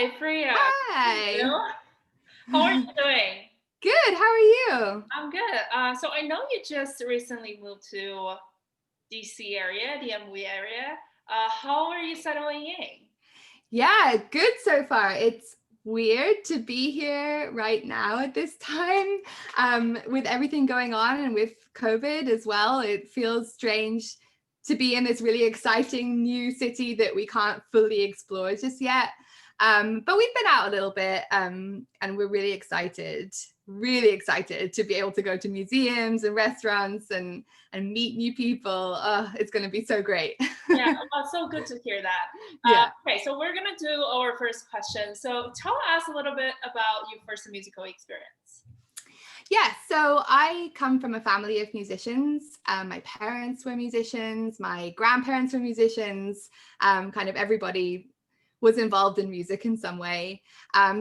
Hi, Freya. Hi. Hello. How are you doing? Good. How are you? I'm good. So I know you just recently moved to DC area, the MV area. How are you settling in? Yeah, good so far. It's weird to be here right now at this time, with everything going on and with COVID as well. It feels strange to be in this really exciting new city that we can't fully explore just yet. But we've been out a little bit, and we're really excited to be able to go to museums and restaurants and meet new people. Oh, it's going to be so great. Yeah, well, so good to hear that. Yeah. Okay, so we're gonna do our first question. So tell us a little bit about your first musical experience. Yeah, so I come from a family of musicians. My parents were musicians, my grandparents were musicians, kind of everybody was involved in music in some way.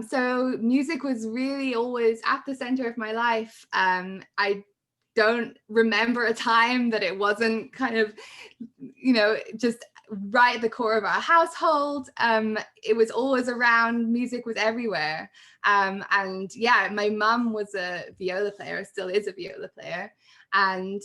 So music was really always at the center of my life. I don't remember a time that it wasn't kind of, just right at the core of our household. It was always around, music was everywhere. And yeah, my mum was a viola player, still is a viola player. And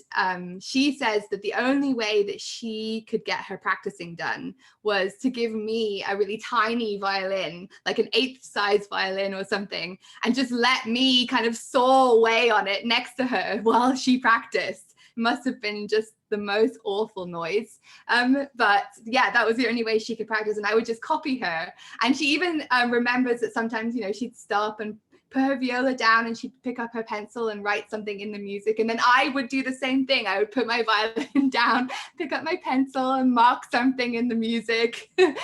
she says that the only way that she could get her practicing done was to give me a really tiny violin, like an eighth size violin or something, and just let me kind of saw away on it next to her while she practiced. It must have been just the most awful noise. But yeah, that was the only way she could practice. And I would just copy her. And she even remembers that sometimes, she'd stop and put her viola down and she'd pick up her pencil and write something in the music. And then I would do the same thing. I would put my violin down, pick up my pencil and mark something in the music. Yeah.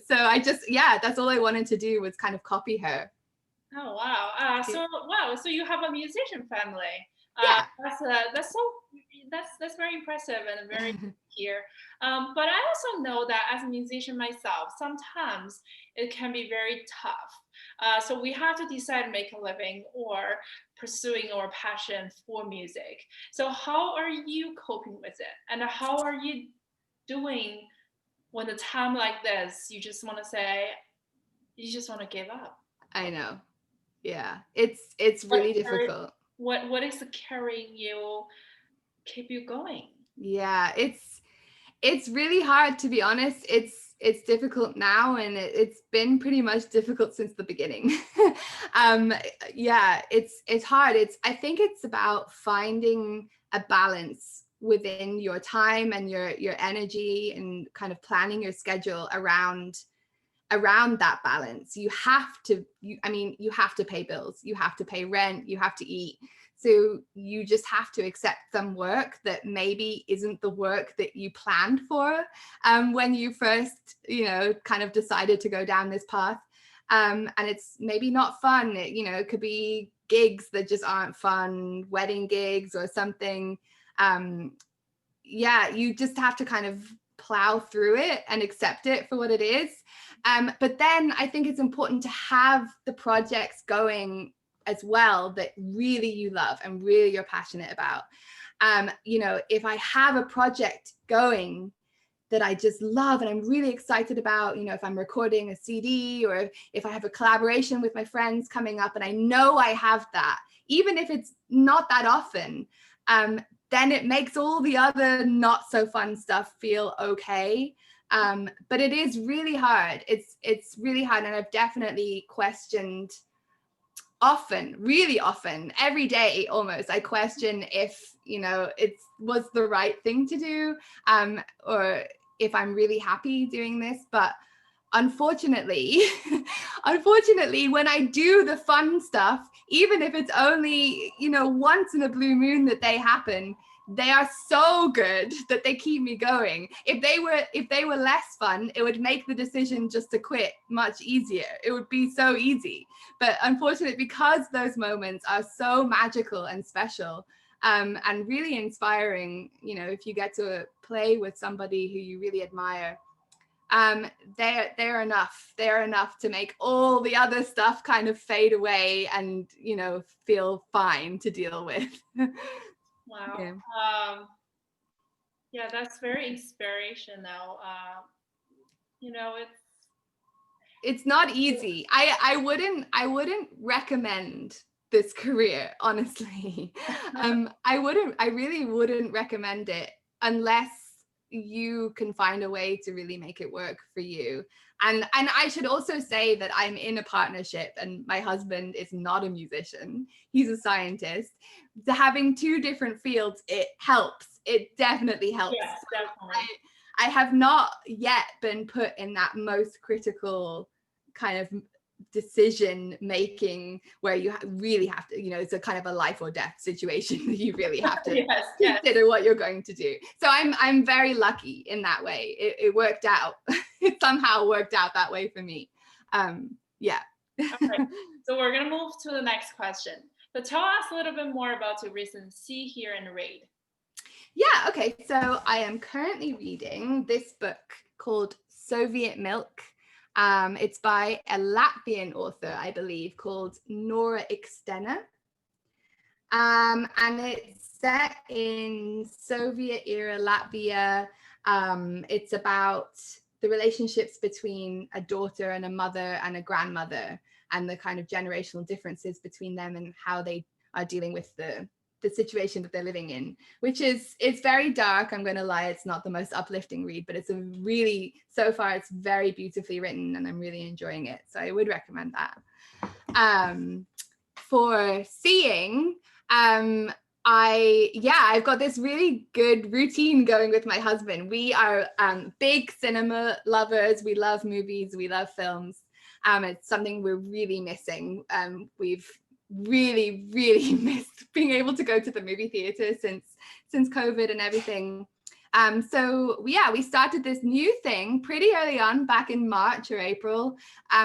So I just, yeah, that's all I wanted to do was kind of copy her. Oh wow. So wow. So you have a musician family. Yeah. That's so that's very impressive and very here. But I also know that as a musician myself, sometimes it can be very tough. So we have to decide make a living or pursuing our passion for music. So how are you coping with it, and how are you doing when a time like this you just want to say you just want to give up? I know. Yeah. It's What really difficult. what is carrying you, keep you going? Yeah, it's really hard, to be honest. It's difficult now, and it's been pretty much difficult since the beginning. um yeah, it's hard. I think it's about finding a balance within your time and your energy, and kind of planning your schedule around that balance. You have to pay bills, you have to pay rent, you have to eat. So you just have to accept some work that maybe isn't the work that you planned for, when you first, kind of decided to go down this path. And it's maybe not fun. It could be gigs that just aren't fun, wedding gigs or something. Yeah, you just have to kind of plow through it and accept it for what it is. But then I think it's important to have the projects going as well that really you love and really you're passionate about. If I have a project going that I just love and I'm really excited about, if I'm recording a CD, or if I have a collaboration with my friends coming up and I know I have that, even if it's not that often, then it makes all the other not so fun stuff feel okay. But it is really hard. It's really hard. And I've definitely questioned often, really often, every day almost, I question if, it was the right thing to do, or if I'm really happy doing this. But unfortunately, unfortunately, when I do the fun stuff, even if it's only, once in a blue moon that they happen, they are so good that they keep me going. If they were less fun, it would make the decision just to quit much easier. It would be so easy. But unfortunately, because those moments are so magical and special, and really inspiring, if you get to play with somebody who you really admire, they're enough. They're enough to make all the other stuff kind of fade away and, feel fine to deal with. Wow. Yeah. Yeah, that's very inspirational. You know, it's It's not easy. I wouldn't recommend this career, honestly. I really wouldn't recommend it unless you can find a way to really make it work for you. And I should also say that I'm in a partnership and my husband is not a musician. He's a scientist. Having two different fields, it helps. It definitely helps. Yes, definitely. I have not yet been put in that most critical kind of decision making where you really have to, it's a kind of a life or death situation that you really have to Yes, consider what you're going to do. So I'm very lucky in that way. It worked out. It somehow worked out that way for me. Yeah. Okay. So we're gonna move to the next question. So tell us a little bit more about your recent See, Hear, and Read. Yeah, okay. So I am currently reading this book called Soviet Milk. It's by a Latvian author, I believe, called Nora Ikstena. And it's set in Soviet era Latvia. It's about the relationships between a daughter and a mother and a grandmother, and the kind of generational differences between them and how they are dealing with the situation that they're living in, which is, it's very dark. I'm going to lie, it's not the most uplifting read, but it's a really, so far it's very beautifully written and I'm really enjoying it. So I would recommend that. For seeing, I've got this really good routine going with my husband. We are big cinema lovers. We love movies, we love films. It's something we're really missing. We've really missed being able to go to the movie theater since COVID and everything. So we started this new thing pretty early on, back in March or April,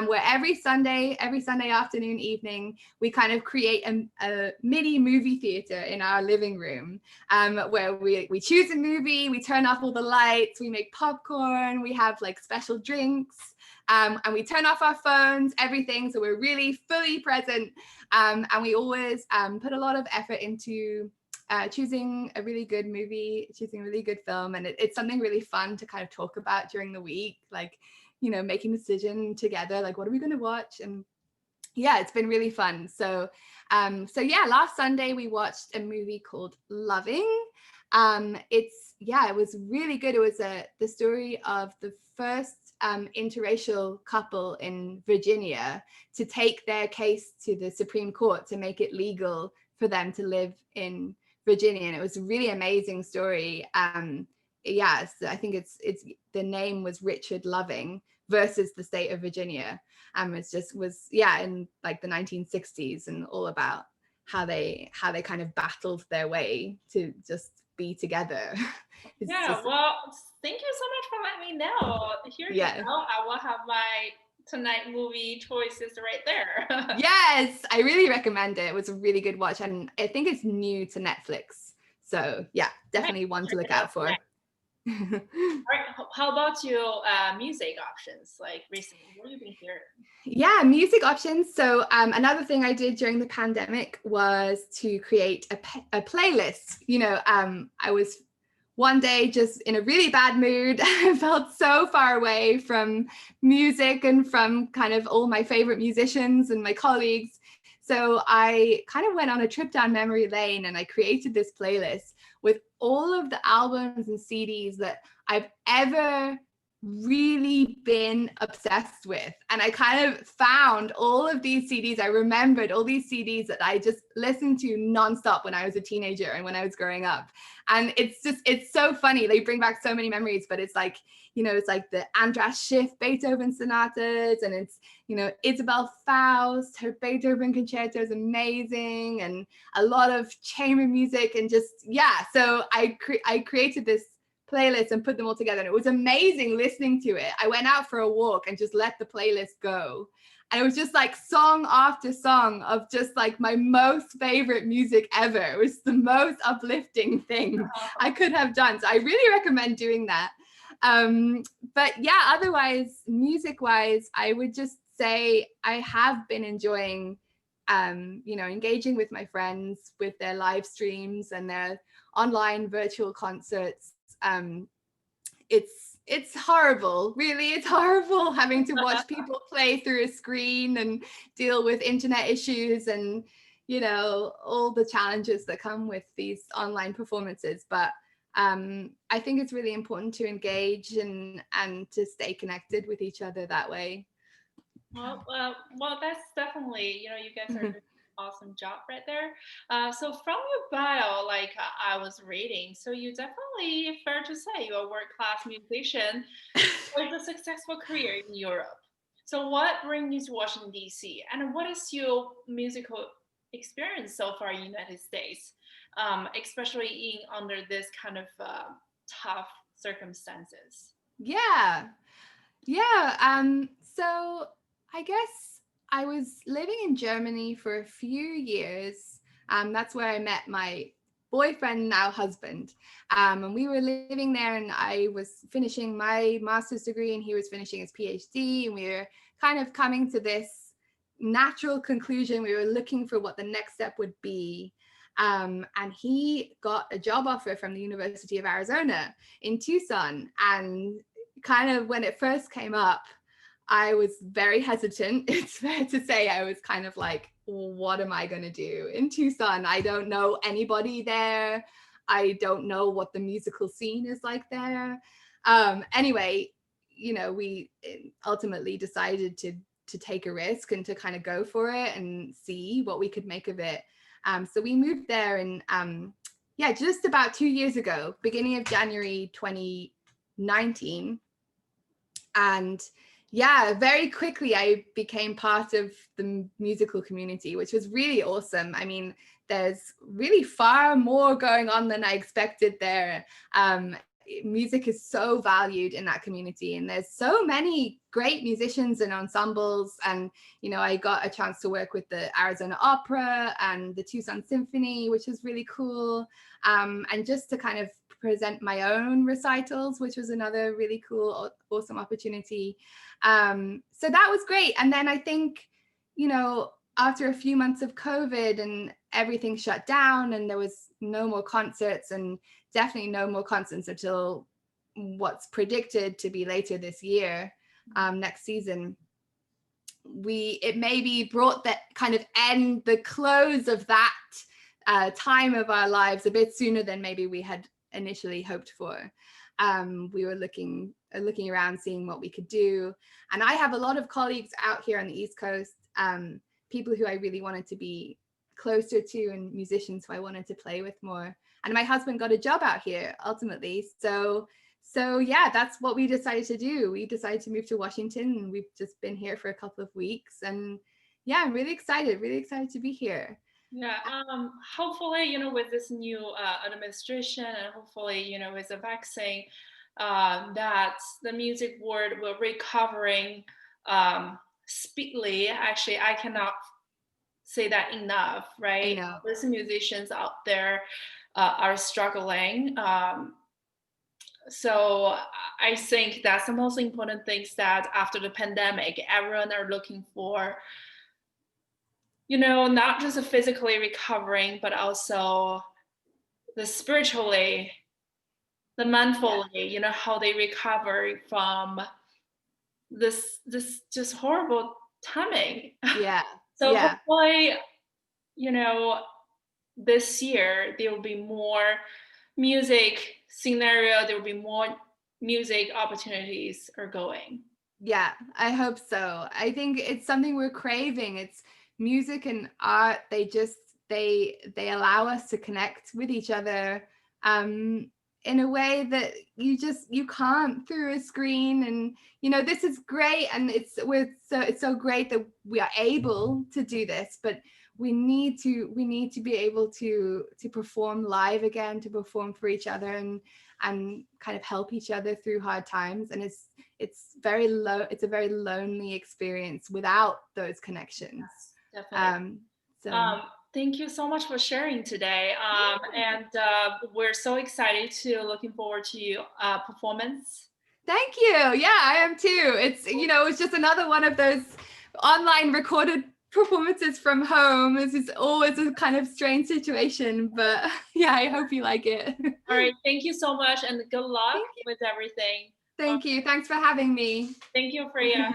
where every Sunday afternoon, evening, we kind of create a mini movie theater in our living room, where we choose a movie, we turn off all the lights, we make popcorn, we have like special drinks, and we turn off our phones, everything. So we're really fully present, and we always put a lot of effort into choosing a really good movie, choosing a really good film. And it's something really fun to kind of talk about during the week, like, making a decision together, like, what are we going to watch? And yeah, it's been really fun. So last Sunday we watched a movie called Loving. It was really good. It was the story of the first interracial couple in Virginia to take their case to the Supreme Court to make it legal for them to live in Virginia, and it was a really amazing story. So I think it's the name was Richard Loving versus the state of Virginia. Was in like the 1960s, and all about how they kind of battled their way to just be together. Well, thank you so much for letting me know. Here you go. I will have my tonight movie choices right there. Yes, I really recommend it. It was a really good watch, and I think it's new to Netflix. So yeah, definitely one to look out for. All right. How about your music options? Like recently, what have you been hearing? Yeah, music options. So another thing I did during the pandemic was to create a playlist. I was one day just in a really bad mood. I felt so far away from music and from kind of all my favorite musicians and my colleagues. So I kind of went on a trip down memory lane, and I created this playlist with all of the albums and CDs that I've ever really been obsessed with. And I kind of found all of these CDs. I remembered all these CDs that I just listened to nonstop when I was a teenager and when I was growing up. And it's so funny. They bring back so many memories, but it's like, it's like the Andras Schiff Beethoven sonatas, and it's, Isabel Faust, her Beethoven concerto is amazing, and a lot of chamber music, and so I created this playlist and put them all together, and it was amazing listening to it. I went out for a walk and just let the playlist go, and it was just like song after song of just like my most favorite music ever. It was the most uplifting thing I could have done. So I really recommend doing that. But yeah, otherwise, music wise, I would just say I have been enjoying engaging with my friends with their live streams and their online virtual concerts. It's it's horrible, really. It's horrible having to watch people play through a screen and deal with internet issues and, you know, all the challenges that come with these online performances. But I think it's really important to engage and to stay connected with each other that way. Well, that's definitely, you guys are doing an awesome job right there. So from your bio, like I was reading, so you definitely, fair to say, you're a world-class musician with a successful career in Europe. So what brings you to Washington, D.C., and what is your musical experience so far in the United States, especially under this kind of tough circumstances? Yeah. So I guess I was living in Germany for a few years. That's where I met my boyfriend, now husband. And we were living there, and I was finishing my master's degree and he was finishing his PhD, and we were kind of coming to this natural conclusion. We were looking for what the next step would be. And he got a job offer from the University of Arizona in Tucson. And kind of when it first came up, I was very hesitant. It's fair to say I was kind of like, what am I going to do in Tucson? I don't know anybody there. I don't know what the musical scene is like there. Anyway, you know, we ultimately decided to take a risk and to kind of go for it and see what we could make of it. So we moved there in, just about 2 years ago, beginning of January 2019. And very quickly I became part of the musical community, which was really awesome. I mean, there's really far more going on than I expected there. Music is so valued in that community, and there's so many great musicians and ensembles. And, you know, I got a chance to work with the Arizona Opera and the Tucson Symphony, which was really cool. And just to kind of present my own recitals, which was another really cool, awesome opportunity. So that was great. And then I think, you know, after a few months of COVID and everything shut down and there was no more concerts, and definitely no more concerts until what's predicted to be later this year, next season, it maybe brought that kind of end, the close of that time of our lives a bit sooner than maybe we had initially hoped for. We were looking around, seeing what we could do. And I have a lot of colleagues out here on the East Coast, people who I really wanted to be closer to and musicians who I wanted to play with more. And my husband got a job out here ultimately. So yeah, that's what we decided to do. We decided to move to Washington, and we've just been here for a couple of weeks. And yeah, I'm really excited to be here. Yeah, hopefully, with this new administration, and hopefully, with the vaccine, that the music world will recovering speedily. Actually, I cannot say that enough, right? These musicians out there are struggling. So I think that's the most important things, that after the pandemic, everyone are looking for, not just physically recovering, but also the spiritually, the mentally, how they recover from this just horrible timing. Yeah. So hopefully, this year there will be more music scenario, there will be more music opportunities are going. Yeah, I hope so. I think it's something we're craving. It's music and art. They allow us to connect with each other in a way that you can't through a screen. And this is great, and it's so great that we are able to do this, but we need to be able to perform live again, to perform for each other and kind of help each other through hard times. And it's a very lonely experience without those connections. Yes, definitely. Thank you so much for sharing today. And we're so excited looking forward to your performance. Thank you. Yeah, I am too. It's just another one of those online recorded performances from home. It's always a kind of strange situation, but yeah, I hope you like it. All right. Thank you so much, and good luck with everything. Thank you. Thanks for having me. Thank you, Freya.